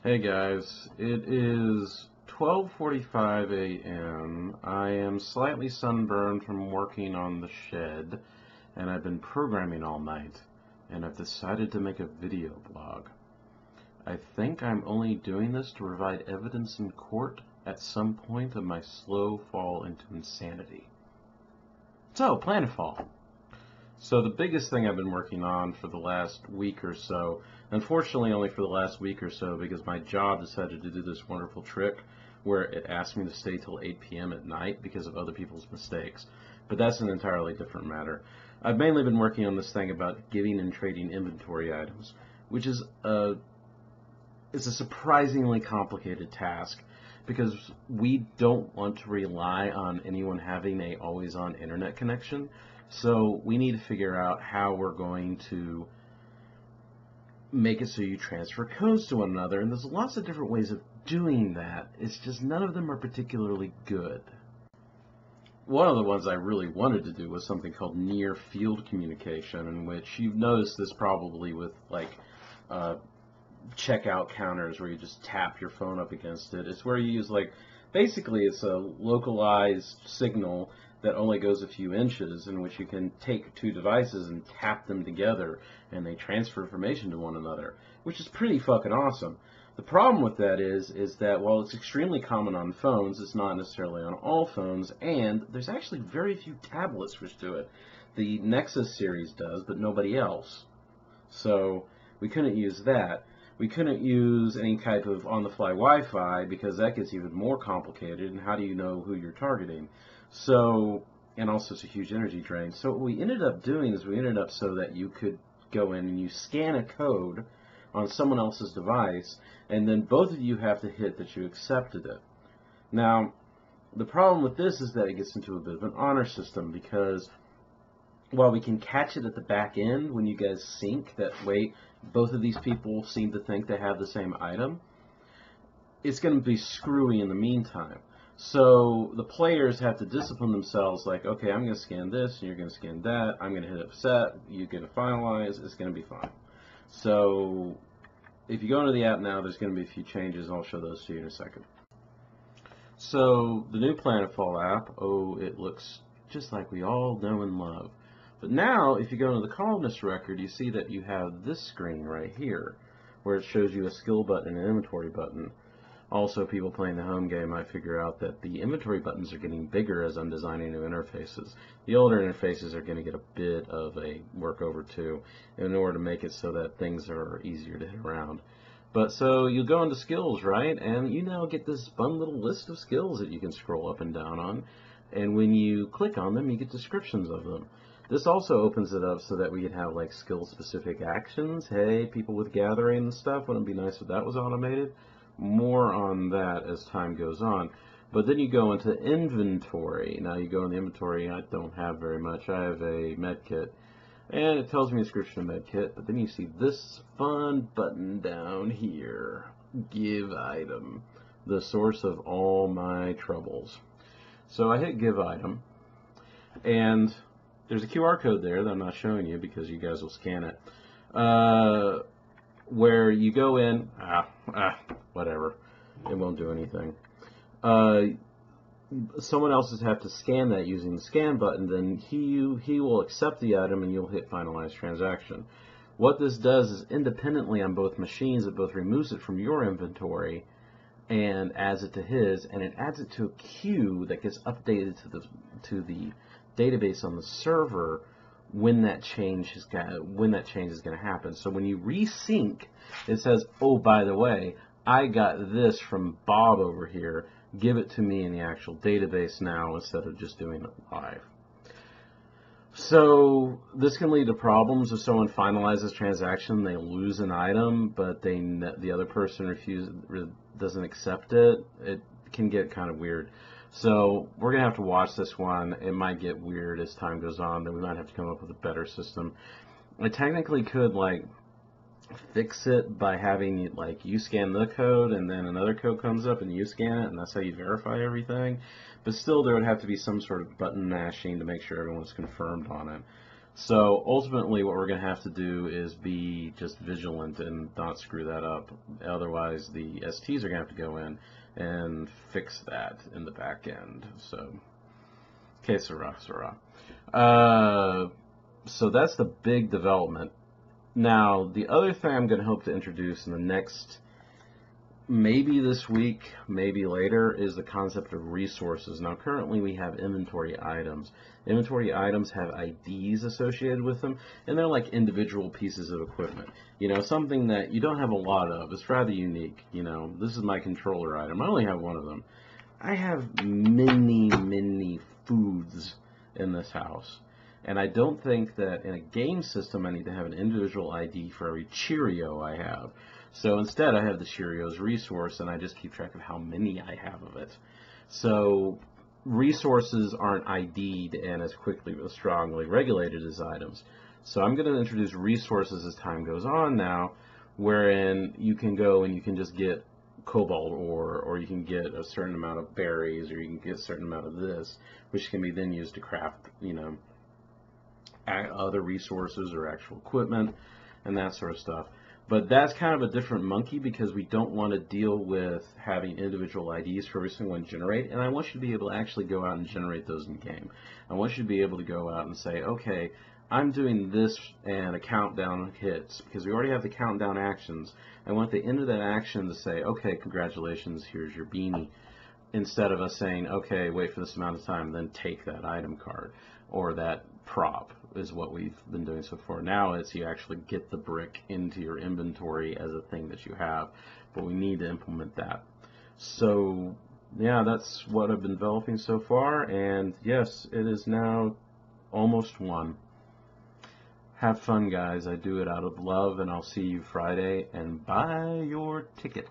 Hey guys, it is 12:45 a.m. I am slightly sunburned from working on the shed, and I've been programming all night, and I've decided to make a video blog. I think I'm only doing this to provide evidence in court at some point of my slow fall into insanity. So, Planetfall. So the biggest thing I've been working on for the last week or so, unfortunately only for the last week or so because my job decided to do this wonderful trick where it asked me to stay till 8 p.m. at night because of other people's mistakes. But that's an entirely different matter. I've mainly been working on this thing about giving and trading inventory items, which is it's a surprisingly complicated task because we don't want to rely on anyone having a always-on internet connection. So we need to figure out how we're going to make it so you transfer codes to one another, and there's lots of different ways of doing that. It's just none of them are particularly good. One of the ones I really wanted to do was something called near field communication, in which you've noticed this probably with checkout counters where you just tap your phone up against it. It's where you use basically it's a localized signal that only goes a few inches, in which you can take two devices and tap them together and they transfer information to one another, which is pretty fucking awesome. The problem with that is that while it's extremely common on phones, it's not necessarily on all phones, and there's actually very few tablets which do it. The Nexus series does, but nobody else. So we couldn't use that. We couldn't use any type of on-the-fly Wi-Fi because that gets even more complicated, and how do you know who you're targeting? So, and also it's a huge energy drain. So what we ended up doing is we ended up so that you could go in and you scan a code on someone else's device, and then both of you have to hit that you accepted it. Now, the problem with this is that it gets into a bit of an honor system, because while we can catch it at the back end when you guys sync, that wait, both of these people seem to think they have the same item, it's going to be screwy in the meantime. So the players have to discipline themselves, like, okay, I'm going to scan this, and you're going to scan that, I'm going to hit accept, you're going to finalize, it's going to be fine. So if you go into the app now, there's going to be a few changes, I'll show those to you in a second. So the new Planetfall app, oh, it looks just like we all know and love. But now, if you go into the columnist record, you see that you have this screen right here, where it shows you a skill button and an inventory button. Also, people playing the home game might figure out that the inventory buttons are getting bigger as I'm designing new interfaces. The older interfaces are going to get a bit of a workover too, in order to make it so that things are easier to hit around. But so you go into skills, right? And you now get this fun little list of skills that you can scroll up and down on. And when you click on them, you get descriptions of them. This also opens it up so that we can have skill-specific actions. Hey, people with gathering and stuff, wouldn't it be nice if that was automated? More on that as time goes on. But then you go into inventory. Now you go in the inventory, I don't have very much. I have a med kit, and it tells me a description of med kit, but then you see this fun button down here, give item, the source of all my troubles. So I hit give item, and there's a QR code there that I'm not showing you because you guys will scan it, where you go in, whatever, it won't do anything. Someone else has have to scan that using the scan button, then he will accept the item and you'll hit finalize transaction. What this does is independently on both machines, it both removes it from your inventory and adds it to his, and it adds it to a queue that gets updated to the database on the server when that change is going to happen. So when you resync, it says, oh, by the way, I got this from Bob over here. Give it to me in the actual database now instead of just doing it live. So this can lead to problems if someone finalizes transaction, they lose an item, but the other person doesn't accept it. It can get kind of weird. So we're going to have to watch this one. It might get weird as time goes on. Then we might have to come up with a better system. I technically could fix it by having you scan the code and then another code comes up and you scan it, and that's how you verify everything. But still, there would have to be some sort of button mashing to make sure everyone's confirmed on it. So ultimately what we're going to have to do is be just vigilant and not screw that up. Otherwise the STs are going to have to go in and fix that in the back end. So, que sera, sera. So that's the big development. Now, the other thing I'm going to hope to introduce in the next, maybe this week, maybe later, is the concept of resources. Now, currently we have inventory items. Inventory items have IDs associated with them, and they're like individual pieces of equipment. You know, something that you don't have a lot of. It's rather unique. You know, this is my controller item. I only have one of them. I have many foods in this house. And I don't think that in a game system I need to have an individual ID for every Cheerio I have. So instead I have the Cheerios resource, and I just keep track of how many I have of it. So resources aren't ID'd and as quickly or strongly regulated as items. So I'm going to introduce resources as time goes on now, wherein you can go and you can just get cobalt ore, or you can get a certain amount of berries, or you can get a certain amount of this, which can be then used to craft, you know, other resources or actual equipment and that sort of stuff. But that's kind of a different monkey, because we don't want to deal with having individual IDs for every single one generate, and I want you to be able to actually go out and generate those in game. I want you to be able to go out and say, okay, I'm doing this, and a countdown hits, because we already have the countdown actions. I want the end of that action to say, okay, congratulations, here's your beanie, instead of us saying, okay, wait for this amount of time, then take that item card, or that prop, is what we've been doing so far. Now it's you actually get the brick into your inventory as a thing that you have, but we need to implement that. So yeah, that's what I've been developing so far, and yes, it is now almost 1. Have fun, guys. I do it out of love, and I'll see you Friday, and buy your ticket.